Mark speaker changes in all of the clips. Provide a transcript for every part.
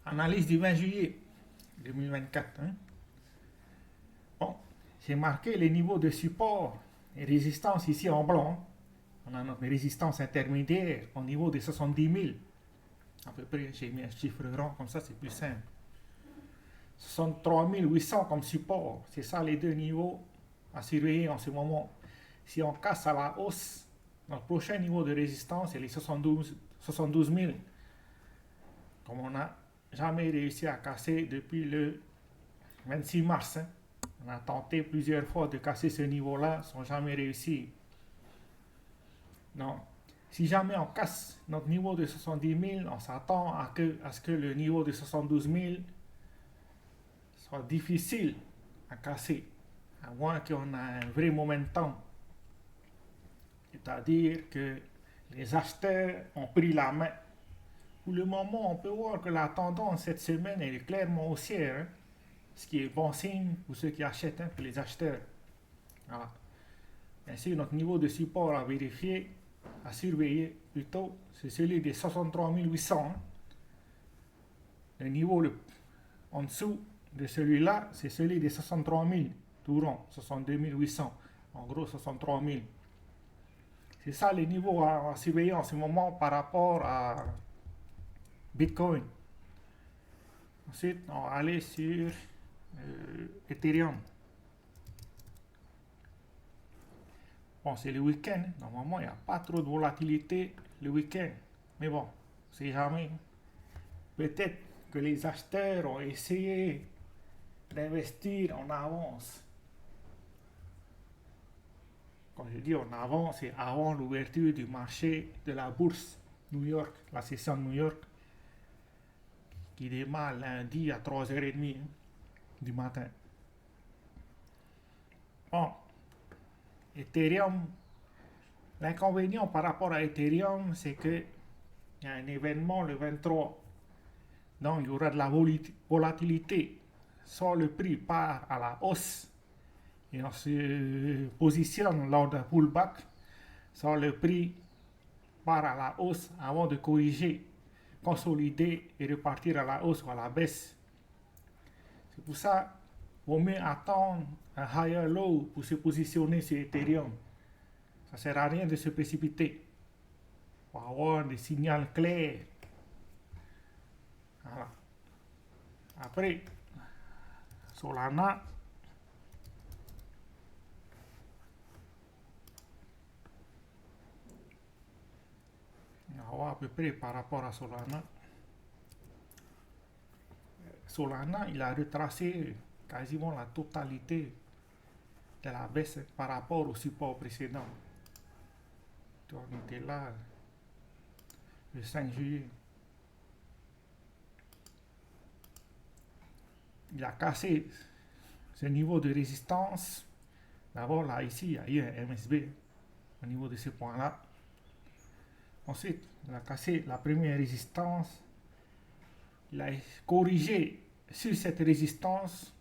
Speaker 1: Analyse du 20 juillet 2024. Bon, j'ai marqué les niveaux de support et résistance ici en blanc. On a notre résistance intermédiaire au niveau des 70 000. À peu près, j'ai mis un chiffre rond, comme ça c'est plus simple. 63 800 comme support. C'est ça les deux niveaux à surveiller en ce moment. Si on casse à la hausse, notre prochain niveau de résistance est les 72 000. Comme on n'a jamais réussi à casser depuis le 26 mars. On a tenté plusieurs fois de casser ce niveau-là sans jamais réussir. Donc, si jamais on casse notre niveau de 70 000, on s'attend à ce que le niveau de 72 000 soit difficile à casser, à moins qu'on ait un vrai momentum. C'est-à-dire que les acheteurs ont pris la main. Pour le moment, on peut voir que la tendance cette semaine est clairement haussière, ce qui est bon signe pour ceux qui achètent, pour les acheteurs. Voilà. Ainsi, notre niveau de support à vérifier, à surveiller plutôt, c'est celui des 63 800. Le niveau en dessous de celui-là, c'est celui des 63 000, tout rond, 62 800. En gros, 63 000. C'est ça les niveaux à surveiller en ce moment par rapport à Bitcoin. Ensuite, on va aller sur Ethereum. Bon, c'est le week-end. Normalement, il n'y a pas trop de volatilité le week-end. Mais bon, c'est jamais. Peut-être que les acheteurs ont essayé d'investir en avance. Quand je dis en avance, c'est avant l'ouverture du marché de la bourse New York, la session de New York, qui démarre lundi à 3h30 du matin. Bon, Ethereum, l'inconvénient par rapport à Ethereum, c'est qu'il y a un événement le 23. Donc, il y aura de la volatilité. Soit le prix part à la hausse et on se positionne lors d'un pullback, soit le prix part à la hausse avant de corriger, consolider et repartir à la hausse ou à la baisse. C'est pour ça qu'il vaut mieux attendre un higher low pour se positionner sur Ethereum. Ça ne sert à rien de se précipiter. Il faut avoir des signaux clairs. Voilà. Après, Solana, on va voir à peu près par rapport à Solana. Solana, il a retracé quasiment la totalité de la baisse par rapport au support précédent. On était là le 5 juillet. Il a cassé ce niveau de résistance. D'abord, là, ici, il y a eu un MSB au niveau de ce point-là. Ensuite, il a cassé la première résistance. Il a corrigé sur cette résistance,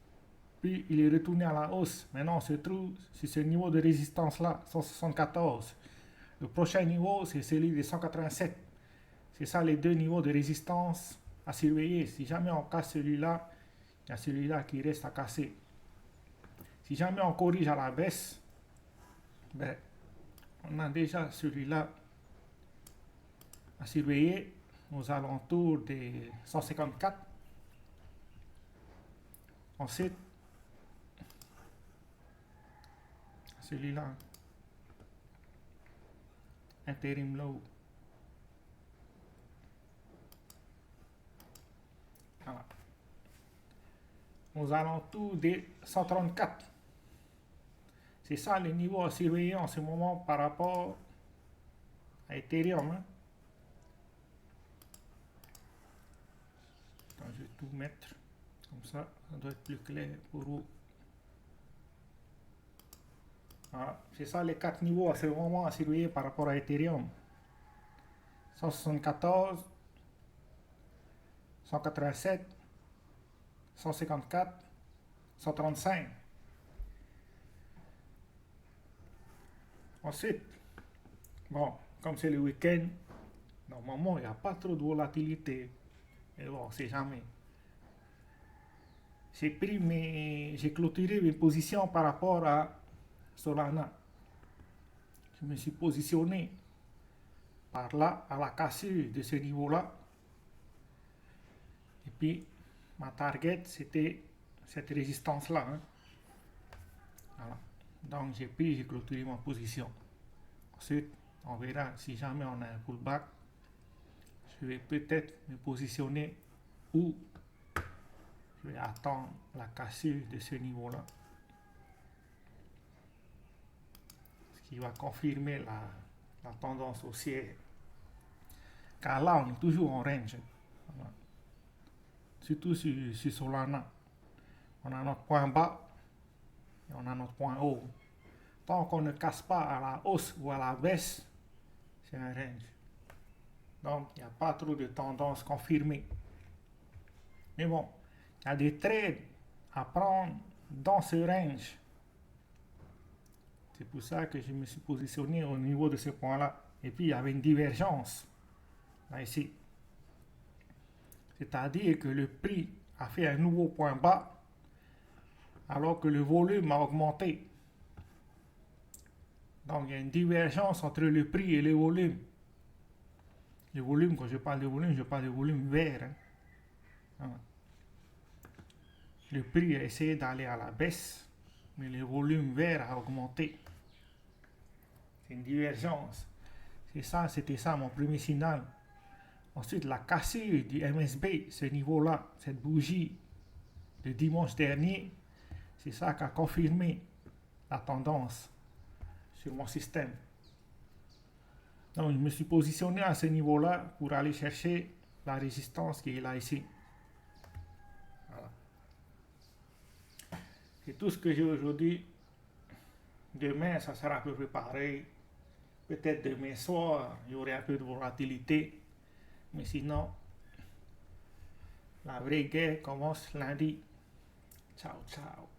Speaker 1: puis il est retourné à la hausse. Maintenant, on se trouve sur ce niveau de résistance-là, 174. Le prochain niveau, c'est celui de 187. C'est ça les deux niveaux de résistance à surveiller. Si jamais on casse celui-là, il y a celui-là qui reste à casser. Si jamais on corrige à la baisse, ben, on a déjà celui-là à surveiller aux alentours des 154. Ensuite, celui-là, interim low. Voilà. Aux alentours des 134. C'est ça le niveau à surveiller en ce moment par rapport à Ethereum. Attends, je vais tout mettre comme ça doit être plus clair pour vous. Voilà. C'est ça les quatre niveaux à ce moment à surveiller par rapport à Ethereum. 174, 187, 154, 135. Ensuite, bon, comme c'est le week-end, normalement il n'y a pas trop de volatilité. Mais bon, on ne sait jamais. j'ai clôturé mes positions par rapport à Solana. Je me suis positionné par là à la cassure de ce niveau-là. Et puis, ma target, c'était cette résistance-là. Hein. Voilà. Donc, j'ai clôturé ma position. Ensuite, on verra si jamais on a un pullback. Je vais peut-être me positionner où je vais attendre la cassure de ce niveau-là. Ce qui va confirmer la tendance haussière. Car là, on est toujours en range. Voilà. Surtout sur Solana. On a notre point bas et on a notre point haut. Tant qu'on ne casse pas à la hausse ou à la baisse, c'est un range. Donc, il n'y a pas trop de tendance confirmée. Mais bon, il y a des trades à prendre dans ce range. C'est pour ça que je me suis positionné au niveau de ce point-là. Et puis, il y avait une divergence. Là, ici. C'est-à-dire que le prix a fait un nouveau point bas, alors que le volume a augmenté. Donc, il y a une divergence entre le prix et le volume. Le volume, quand je parle de volume, je parle de volume vert. Hein. Le prix a essayé d'aller à la baisse, mais le volume vert a augmenté. C'est une divergence. C'était ça mon premier signal. Ensuite, la cassure du MSB, ce niveau-là, cette bougie de dimanche dernier, c'est ça qui a confirmé la tendance sur mon système. Donc, je me suis positionné à ce niveau-là pour aller chercher la résistance qui est là ici. Voilà. C'est tout ce que j'ai aujourd'hui. Demain, ça sera à peu près pareil. Peut-être demain soir, il y aurait un peu de volatilité. Mais sinon, la vraie guerre commence lundi. Ciao, ciao.